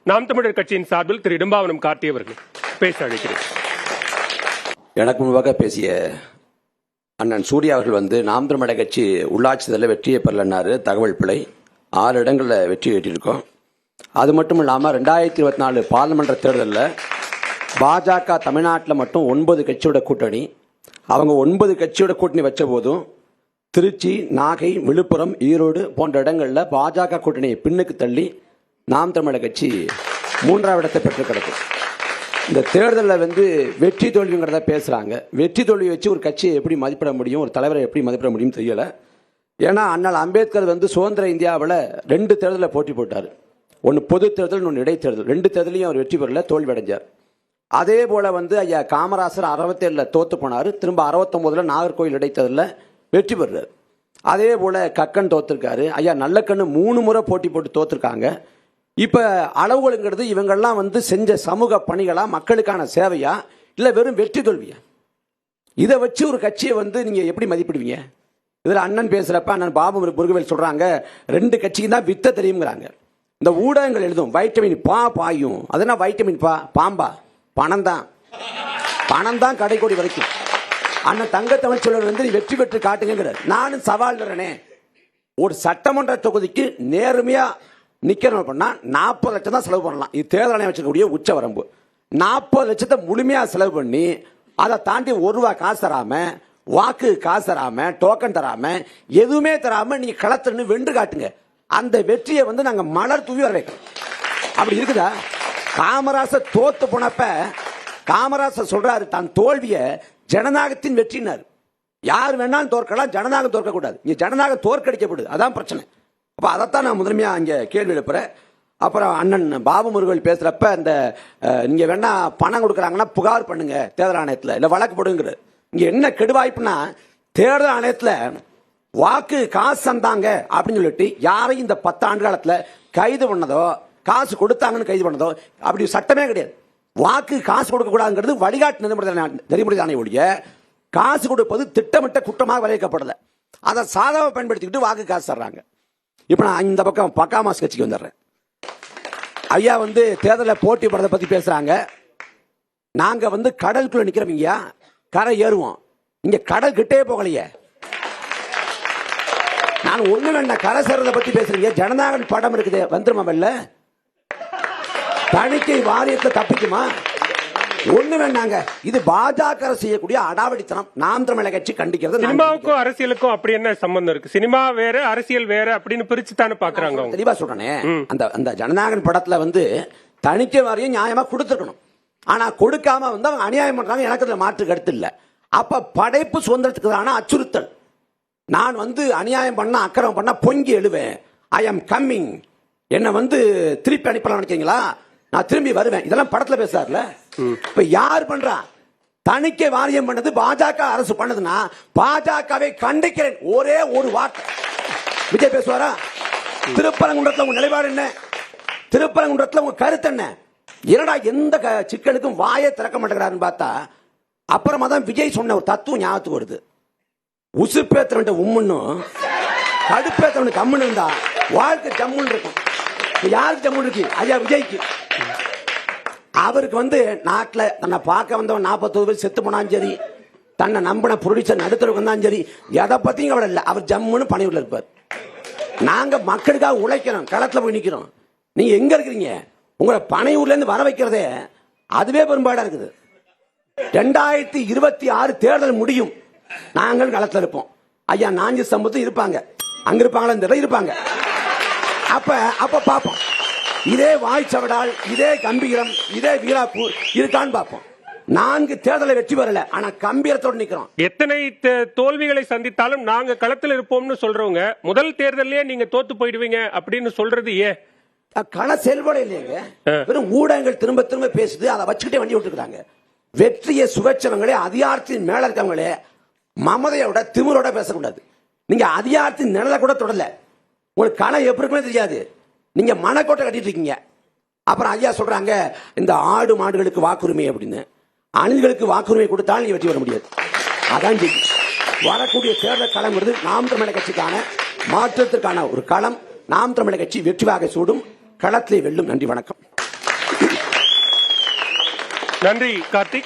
நாம் தமிழர் கட்சியின் சார்பில் திரு இடும்பாவனம் கார்த்தி அவர்கள் பேச அழைக்கிறேன். எனக்கு முன்பாக பேசிய அண்ணன் சூர்யா அவர்கள் நாம் தமிழர் கட்சி உள்ளாட்சி தேர்தலில் வெற்றியை பெறலன்னாரு. தகவல் பிழை. 6 இடங்களில் வெற்றி பெற்றிருக்கோம். அது மட்டும் இல்லாமல் 2024 பார்லிமெண்ட் தேர்தலில் பாஜக தமிழ்நாட்டில் மட்டும் 9 கட்சியோட கூட்டணி. அவங்க 9 கட்சியோட கூட்டணி வச்ச போதும் திருச்சி, நாகை, விழுப்புரம், ஈரோடு போன்ற இடங்களில் பாஜக கூட்டணியை பின்னுக்கு தள்ளி நாம் தமிழர் கட்சி 3ஆவது இடத்தை பெற்று கிடக்கும். இந்த தேர்தலில் வெற்றி தோல்விங்கிறத பேசுகிறாங்க. வெற்றி தோல்வி வச்சு ஒரு கட்சியை எப்படி மதிப்பிட முடியும், ஒரு தலைவரை எப்படி மதிப்பிட முடியும் தெரியல. ஏன்னா அண்ணல் அம்பேத்கர் சுதந்திர இந்தியாவில் 2 தேர்தலில் போட்டி போட்டார். ஒன்று பொது தேர்தல், இன்னொன்று இடைத்தேர்தல். 2 தேர்தலையும் அவர் வெற்றி பெறல, தோல்வி அடைஞ்சார். அதே போல் ஐயா காமராசர் 67 தோற்று போனார். திரும்ப 69 நாகர்கோவில் இடைத்தேர்தலில் வெற்றி பெறுறார். அதே போல் கக்கன் தோற்றுருக்காரு. ஐயா நல்லக்கண்ணு 3 முறை போட்டி போட்டு தோற்றுருக்காங்க. இப்போ அளவுகளுங்கிறது இவங்கெல்லாம் செஞ்ச சமூக பணிகளா, மக்களுக்கான சேவையா, இல்லை வெறும் வெற்றி தோல்வியா? இதை வச்சு ஒரு கட்சியை நீங்கள் எப்படி மதிப்பிடுவீங்க? இதில் அண்ணன் பேசுகிறப்ப அண்ணன் பாபு முருகவேல் சொல்கிறாங்க 2 கட்சிக்கு தான் வித்த தெரியுங்கிறாங்க. இந்த ஊடகங்கள் எழுதும் வைட்டமின் பாயும். அதுனா வைட்டமின் பாம்பா? பணம் தான் கடைக்கோடி வரைக்கும். அண்ணன் தங்கத்தமிழ் சொல்ல நீ வெற்றி பெற்று காட்டுங்கிறார். நானும் சவால் தரனே, ஒரு சட்டமன்ற தொகுதிக்கு நேர்மையா நிக்கணும் பண்ணா 40 லட்சம் தான் செலவு பண்ணலாம். இது தேர்தல் ஆணையம் வச்சிருக்கக்கூடிய உச்ச வரம்பு. 40 லட்சத்தை முழுமையா செலவு பண்ணி அதை தாண்டி 1 ரூபா காசு தராம, வாக்கு காசு தராம, டோக்கன் தராம, எதுவுமே தராம நீங்க களத்துல வென்று காட்டுங்க. அந்த வெற்றியை நாங்க மலர் தூவி வர வைக்கிறோம். அப்படி இருக்குதா? காமராசர் தோத்து போனப்ப காமராசர் சொல்றாரு தன் தோல்விய ஜனநாயகத்தின் வெற்றினார். யார் வேணாலும் தோற்கலாம், ஜனநாயகம் தோற்க கூடாது. இங்க ஜனநாயகம் தோற்கடிக்கப்படுது. அதான் பிரச்சனை. அப்ப அதைத்தான் நான் முதன்மையா இங்க கேள்வி எழுப்புறேன். அப்புறம் அண்ணன் பாபு முருகவேல் பேசுறப்ப நீங்க வேணா பணம் கொடுக்குறாங்கன்னா புகார் பண்ணுங்க தேர்தல் ஆணையத்தில், இல்ல வழக்கு போடுங்கிறது. இங்க என்ன கெடுவாய்ப்புனா, தேர்தல் ஆணையத்தில் வாக்கு காசு தந்தாங்க அப்படின்னு சொல்லிட்டு யாரையும் இந்த 10 ஆண்டு காலத்தில் கைது பண்ணதோ, காசு கொடுத்தாங்கன்னு கைது பண்ணதோ அப்படி சட்டமே கிடையாது. வாக்கு காசு கொடுக்க கூடாதுங்கிறது வழிகாட்டு நெறிமுறை தானே ஒழிய காசு கொடுப்பது திட்டமிட்ட குற்றமாக விளைவிக்கப்படல. அதை சாதகமாக பயன்படுத்திக்கிட்டு வாக்கு காசு தர்றாங்க. இப்ப நான் இந்த பக்கம் பக்காமாஸ் கட்சிக்கு வந்துடுறேன். ஐயா தேர்தலில் போட்டி போடுறதை பத்தி பேசுறாங்க. நாங்க கடலுக்குள்ள நிக்கிறவங்க கரை ஏறுவோம். இங்க கடல் கிட்டே போகலையே. நான் ஒண்ணு வேண்டாம், கரை சேர்றதை பத்தி பேசுறீங்க. ஜனநாயகம் படம் இருக்குது, வந்துருமா வெல்ல? தணிக்கை வாரியத்தை தப்பிக்குமா? ஒண்ணு வேண்டாங்க. இது பாஜக செய்யக்கூடிய அடாவடித்தனம். நாம் தமிழர் கட்சி கண்டிக்கிறது. சினிமாவுக்கும் அரசியலுக்கும் அப்படி என்ன சம்பந்தம் இருக்கு? சினிமா வேற, அரசியல் வேற அப்படின்னு பிரிச்சு தானே பாக்குறாங்க. தெளிவா சொல்றேனே, அந்த ஜனநாயகன் படத்துல தணிக்கை வாரியம் நியாயமா கொடுத்துருக்கணும். ஆனா கொடுக்காம அவங்க அநியாயம் பண்றாங்க. எனக்கு அதுல மாற்று கருத்து இல்ல. அப்ப படைப்பு சுதந்திரத்துக்கு அச்சுறுத்தல். நான் அநியாயம் பண்ண, அக்கிரமம் பண்ண பொங்கி எழுவேன். I am coming. என்ன திருப்பி அனுப்பலாம் நினைக்கிறீங்களா? நான் திரும்பி வருவேன். இதெல்லாம் படத்துல பேசுறாருல. இப்ப யார் பண்றா? தணிக்கை வாரியம் பண்ணது பாஜக அரசு பண்ணதுன்னா பாஜகவை கண்டிக்கிறேன். ஒரே ஒரு வார்த்தை. விஜய் பேசுவாரா? திருப்பரங்குன்றத்தில் உங்க நிலைப்பாடு என்ன? திருப்பரங்குன்றத்தில் உங்க கருத்து என்ன? என்னடா எந்த சிக்கலுக்கும் வாயை திறக்க மாட்டேங்கிறாருன்னு பார்த்தா அப்புறமா தான் விஜய் சொன்ன ஒரு தத்துவம் ஞாபகத்துக்கு வருது. உசுப்பேத்தவன் உம்முன்னும் கடுப்பேத்தவனுக்கு கம்முன்னு இருந்தா வாழ்க்கை ஜம்முன்னு இருக்கும். யாருக்கு ஜம்முன்னு இருக்கு? ஐயா விஜய்க்கு. அவருக்கு நாட்டில் தன்னை பார்க்க வந்தவன் 40 பேர் செத்து போனாலும் சரி, தன்னை நம்பின ப்ரொடியூசர் நடுத்தருக்கு வந்தாலும் சரி, எதை பத்தியும் கவலை இல்லை. அவர் ஜம்முன்னு பணியூர்ல இருப்பார். நாங்க மக்களுக்காக உழைக்கிறோம், களத்துல போய் நிக்கிறோம். நீங்க எங்க இருக்கிறீங்க? உங்களை பனையூர்ல இருந்து வர வைக்கிறதே அதுவே பெரும்பாடா இருக்குது. 2026 தேர்தல் முடியும், நாங்கள் களத்துல இருப்போம். ஐயா நாஞ்சி சம்பத்தும் இருப்பாங்க, அங்க இருப்பாங்களா? இந்த இருப்பாங்க. அப்ப பாப்போம். இதே வாய்ச்சவடால், இதே கம்பீரம், இதே வீராப்பூர் இருக்கான்னு பார்ப்போம். 4 தேர்தலை வெற்றி பெறல, ஆனா கம்பீரத்தோடு நிக்கிறோம். எத்தனை தோல்விகளை சந்தித்தாலும் நாங்க களத்தில் இருப்போம்னு சொல்றவங்க முதல் தேர்தலே நீங்க தோத்து போயிடுவீங்க அப்படின்னு சொல்றது ஏன்? கள செயல்பாடு இல்லைங்க. வெறும் ஊடகங்கள் திரும்ப திரும்ப பேசுது, அதை வச்சுக்கிட்டே வண்டி விட்டுருக்காங்க. வெற்றியை சுவைச்சவங்களே, அதிகாரத்தின் மேல இருக்கவங்களே மமதையோட திமிரோட பேசக்கூடாது. நீங்க அதிகாரத்தின் நிழலை கூட தொடல. உங்களுக்கு களம் எப்படி இருக்குமே தெரியாது. நீங்க மனக்கோட்டை கட்டிட்டு இருக்கீங்க. அப்புறம் ஐயா சொல்றாங்க இந்த ஆடு மாடுகளுக்கு வாக்குரிமை அப்படின்னு. அணில்களுக்கு வாக்குரிமை கொடுத்தாலும் நீ வெற்றி பெற முடியாது. அதான் வரக்கூடிய தேர்தல் களம் நாம் தமிழர் கட்சிக்கான மாற்றத்திற்கான ஒரு களம். நாம் தமிழர் கட்சி வெற்றி வாகை சூடும். களத்திலே வெல்லும். நன்றி, வணக்கம். நன்றி கார்த்திக்.